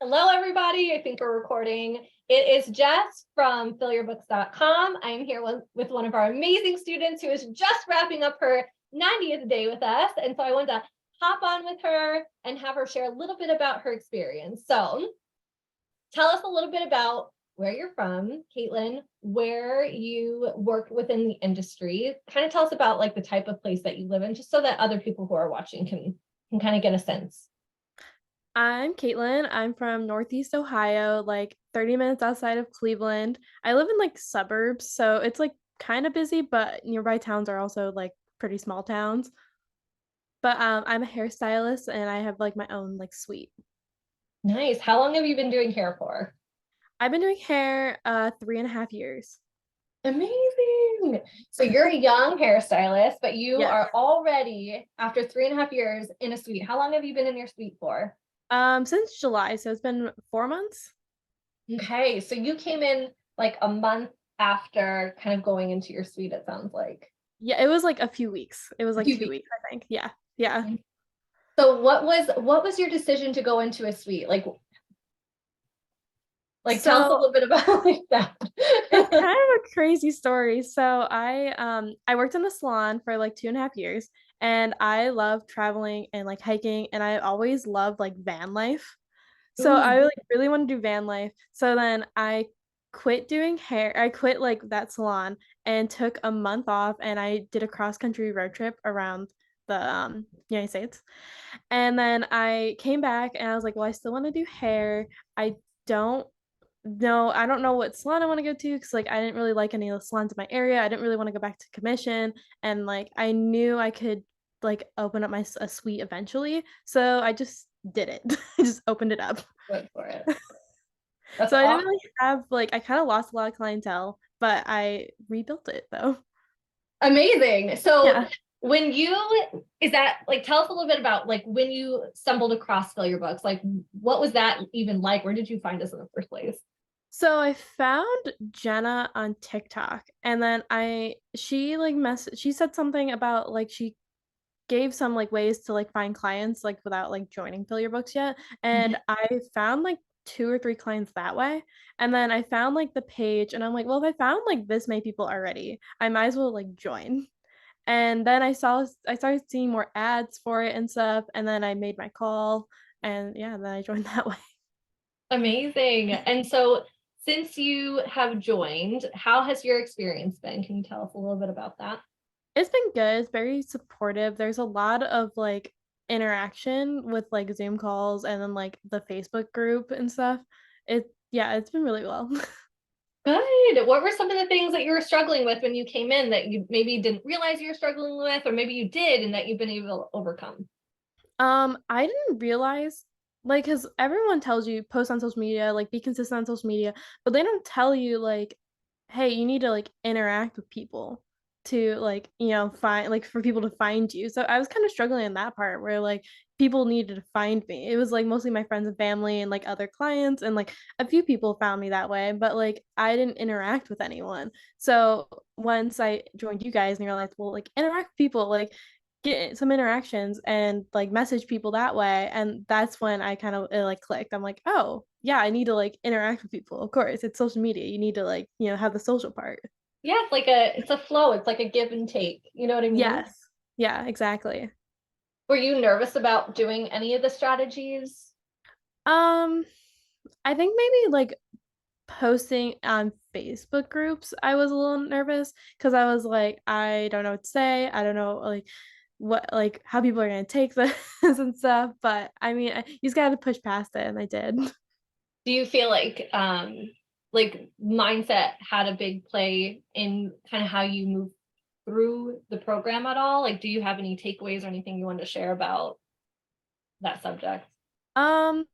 Hello, everybody. I think we're recording. It is Jess from FillYourBookscom. I'm here with one of our amazing students who is just wrapping up her 90th day with us. And so I wanted to hop on with her and have her share a little bit about her experience. So tell us a little bit about where you're from, Kaitlyn, where you work within the industry. Kind of tell us about like the type of place that you live in, just so that other people who are watching can kind of get a sense. I'm Kaitlyn. I'm from Northeast Ohio, like 30 minutes outside of Cleveland. I live in like suburbs, so it's like kind of busy, but nearby towns are also like pretty small towns. But I'm a hairstylist and I have like my own like suite. Nice. How long have you been doing hair for? I've been doing hair 3.5 years. Amazing. So you're a young hairstylist, but you Yes. are already, after 3.5 years, in a suite. How long have you been in your suite for? Since July, so it's been 4 months. Okay, so you came in like a month after kind of going into your suite, it sounds like. Yeah, it was like a few weeks. It was A like few 2 weeks, I think. Yeah. Yeah. weeks. So what was your decision to go into a suite? Like tell us a So little bit about like that. it's kind of a crazy story. So I worked in a salon for like 2.5 years and I love traveling and like hiking and I always loved like van life. So Ooh, I like really want to do van life. So then I quit doing hair. I quit like that salon and took a month off and I did a cross country road trip around the United States. And then I came back and I was like, well, I still want to do hair. I don't no, I don't know what salon I want to go to because like I didn't really like any of the salons in my area. I didn't really want to go back to commission, and like I knew I could like open up a suite eventually, so I just did it. I just opened it up. went for it. That's So I didn't awesome. really have like I kind of lost a lot of clientele, but I rebuilt it though. Amazing. So Yeah. when you is that like tell us a little bit about like when you stumbled across Fill Your Books, like what was that even like? Where did you find us in the first place? So I found Jenna on TikTok, and then she said something about like she gave some like ways to like find clients like without like joining Fill Your Books yet. Mhm. And I found like 2 or 3 clients that way. And then I found like the page and I'm like, well, if I found like this many people already, I might as well like join. And then I started seeing more ads for it and stuff. And then I made my call and yeah, then I joined that way. Amazing. And so since you have joined, how has your experience been? Can you tell us a little bit about that? It's been good. It's very supportive. There's a lot of like interaction with like Zoom calls and then like the Facebook group and stuff. Yeah, it's been really well. Good. What were some of the things that you were struggling with when you came in that you maybe didn't realize you were struggling with, or maybe you did and that you've been able to overcome? I didn't realize like because everyone tells you post on social media, like be consistent on social media, but they don't tell you like, hey, you need to like interact with people to like, find like for people to find you. So I was kind of struggling in that part where like people needed to find me. It was like mostly my friends and family and like other clients and like a few people found me that way, but like I didn't interact with anyone. So once I joined you guys and you're like, well, like interact with people, like get some interactions and like message people that way, and that's when I kind of it like clicked. I'm like, oh yeah, I need to like interact with people. Of course, it's social media, you need to like have the social part. Yeah, it's a flow. It's like a give and take. You know what I mean? Yes. Yeah, exactly. Were you nervous about doing any of the strategies? um I think maybe like posting on Facebook groups I was a little nervous because I was like, I don't know what to say, I don't know like how people are going to take this and stuff, but I mean you just got to push past it and I did. Do you feel like mindset had a big play in kind of how you move through the program at all? Like, do you have any takeaways or anything you want to share about that subject? um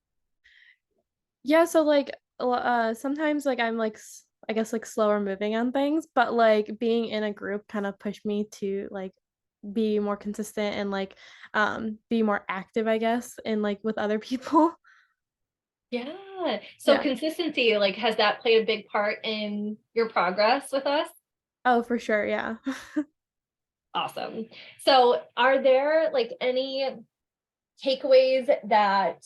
Yeah, so like sometimes like I'm like I guess like slower moving on things, but like being in a group kind of pushed me to like be more consistent and like be more active, I guess, and like with other people. Yeah. So Yeah. consistency, like, has that played a big part in your progress with us? Oh, for sure, yeah. Awesome. So are there like any takeaways that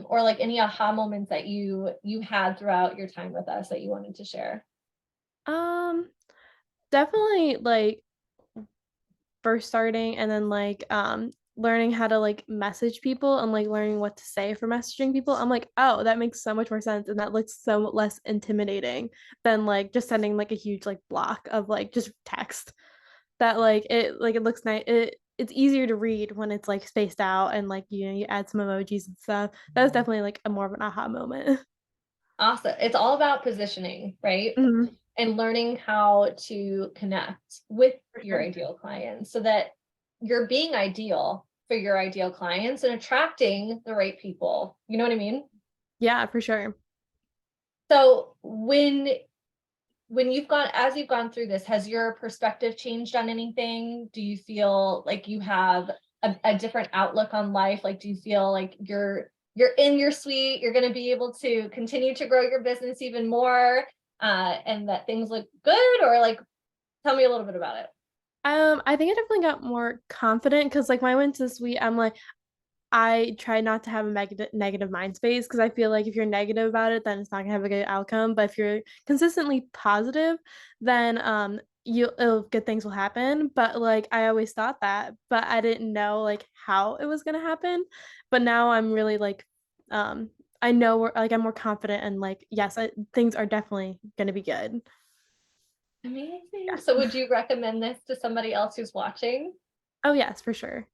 or like any aha moments that you had throughout your time with us that you wanted to share? Um, Definitely like first starting and then like learning how to like message people and like learning what to say for messaging people. I'm like, oh, that makes so much more sense and that looks so less intimidating than like just sending like a huge like block of like just text. That like it looks nice. It's easier to read when it's like spaced out and like you add some emojis and stuff. That was definitely like a more of an aha moment. Awesome. It's all about positioning, right? Mhm, And learning how to connect with for your sure. ideal clients so that you're being ideal for your ideal clients and attracting the right people. You know what I mean? Yeah, for sure. So when you've gone as you've gone through this, has your perspective changed on anything? Do you feel like you have a different outlook on life? Like, do you feel like you're in your suite, you're going to be able to continue to grow your business even more, and that things look good? Or like, tell me a little bit about it. I think I definitely got more confident because like when I went to the suite, I'm like, I try not to have a negative mind space because I feel like if you're negative about it, then it's not gonna have a good outcome. But if you're consistently positive, then good things will happen. But like I always thought that, but I didn't know like how it was gonna happen. But now I'm really like um I know like I'm more confident and like yes, things are definitely gonna be good. Amazing. Yeah. So would you recommend this to somebody else who's watching? Oh yes, for sure.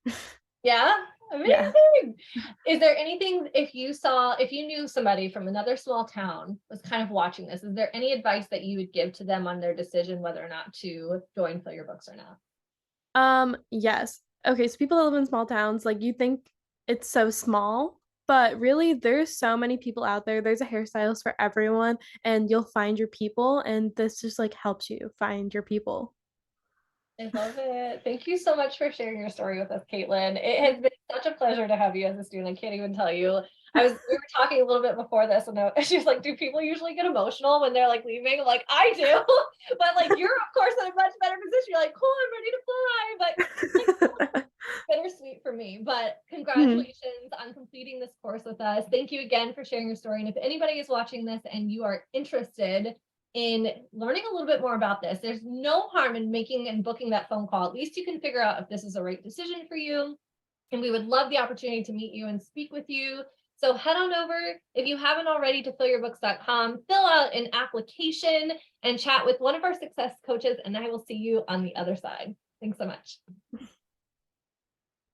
Yeah. Yeah. Amazing. Is there anything, if you knew somebody from another small town was kind of watching this, is there any advice that you would give to them on their decision whether or not to join Fill Your Books or not? Yes. Okay, so people that live in small towns, like you think it's so small, but really there's so many people out there. There's a hairstylist for everyone, and you'll find your people, and this just like helps you find your people. I love it. Thank you so much for sharing your story with us, Kaitlyn. It has been such a pleasure to have you as a student. I can't even tell you. We were talking a little bit before this, and she was like, "Do people usually get emotional when they're like leaving?" I'm like, "I do," but like you're of course in a much better position. You're like, "Cool, I'm ready to fly," but like bittersweet for me. But Mhm. congratulations on completing this course with us. Thank you again for sharing your story. And if anybody is watching this and you are interested in learning a little bit more about this, there's no harm in making and booking that phone call. At least you can figure out if this is the right decision for you. And we would love the opportunity to meet you and speak with you. So head on over, if you haven't already, to FillYourBooks.com, fill out an application and chat with one of our success coaches, and I will see you on the other side. Thanks so much.